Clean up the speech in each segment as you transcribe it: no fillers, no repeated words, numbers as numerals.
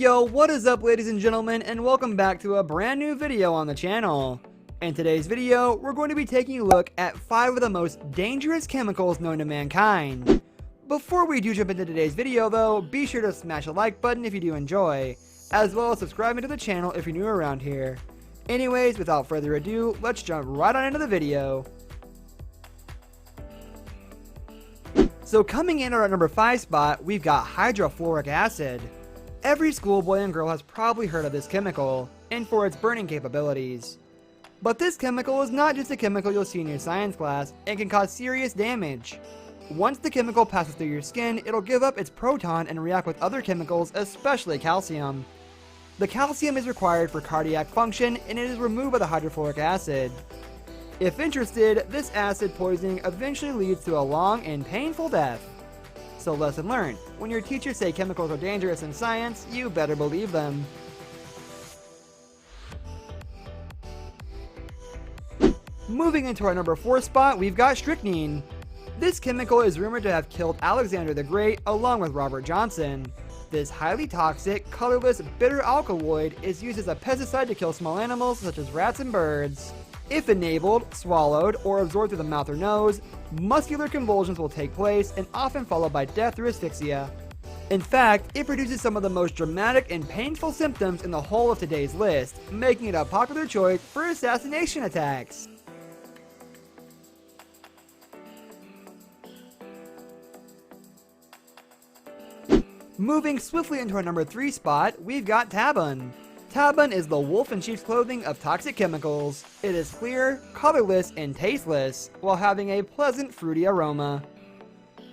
Yo, what is up ladies and gentlemen, and welcome back to a brand new video on the channel. In today's video, we're going to be taking a look at 5 of the most dangerous chemicals known to mankind. Before we do jump into today's video though, be sure to smash a like button if you do enjoy, as well as subscribing to the channel if you're new around here. Anyways, without further ado, let's jump right on into the video. So coming in at our number 5 spot, we've got hydrofluoric acid. Every schoolboy and girl has probably heard of this chemical, and for its burning capabilities. But this chemical is not just a chemical you'll see in your science class, and can cause serious damage. Once the chemical passes through your skin, it'll give up its proton and react with other chemicals, especially calcium. The calcium is required for cardiac function, and it is removed by the hydrofluoric acid. If interested, this acid poisoning eventually leads to a long and painful death. So lesson learned, when your teachers say chemicals are dangerous in science, you better believe them. Moving into our number 4 spot, we've got strychnine. This chemical is rumored to have killed Alexander the Great along with Robert Johnson. This highly toxic, colorless, bitter alkaloid is used as a pesticide to kill small animals such as rats and birds. If inhaled, swallowed, or absorbed through the mouth or nose, muscular convulsions will take place and often followed by death through asphyxia. In fact, it produces some of the most dramatic and painful symptoms in the whole of today's list, making it a popular choice for assassination attacks. Moving swiftly into our number 3 spot, we've got Tabun. Tabun is the wolf in sheep's clothing of toxic chemicals. It is clear, colorless, and tasteless, while having a pleasant fruity aroma.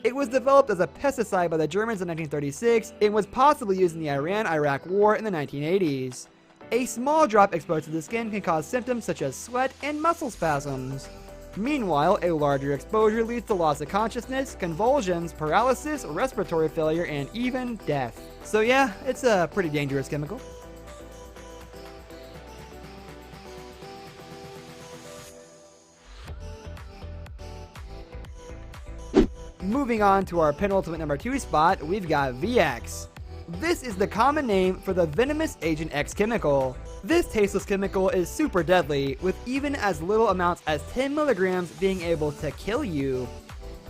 It was developed as a pesticide by the Germans in 1936 and was possibly used in the Iran-Iraq War in the 1980s. A small drop exposed to the skin can cause symptoms such as sweat and muscle spasms. Meanwhile, a larger exposure leads to loss of consciousness, convulsions, paralysis, respiratory failure, and even death. So yeah, it's a pretty dangerous chemical. Moving on to our penultimate number 2 spot, we've got VX. This is the common name for the venomous Agent X chemical. This tasteless chemical is super deadly, with even as little amounts as 10 milligrams being able to kill you.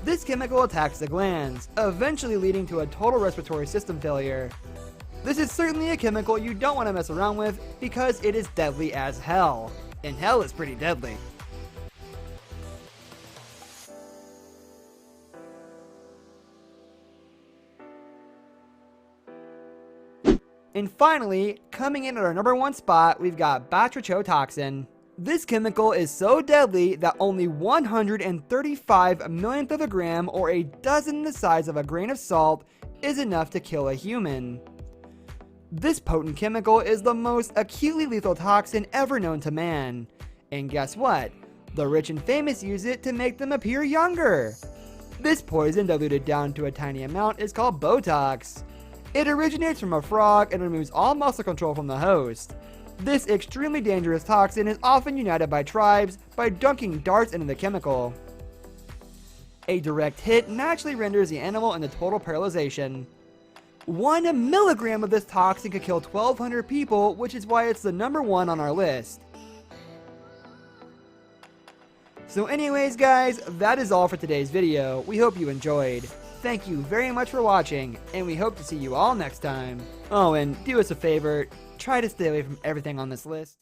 This chemical attacks the glands, eventually leading to a total respiratory system failure. This is certainly a chemical you don't want to mess around with because it is deadly as hell. And hell is pretty deadly. And finally, coming in at our number 1 spot, we've got batrachotoxin. This chemical is so deadly that only 135 millionth of a gram, or a dozen the size of a grain of salt, is enough to kill a human. This potent chemical is the most acutely lethal toxin ever known to man. And guess what? The rich and famous use it to make them appear younger. This poison, diluted down to a tiny amount, is called Botox. It originates from a frog and removes all muscle control from the host. This extremely dangerous toxin is often united by tribes by dunking darts into the chemical. A direct hit naturally renders the animal into total paralyzation. 1 milligram of this toxin could kill 1,200 people, which is why it's the number 1 on our list. So anyways guys, that is all for today's video. We hope you enjoyed. Thank you very much for watching, and we hope to see you all next time. Oh, and do us a favor, try to stay away from everything on this list.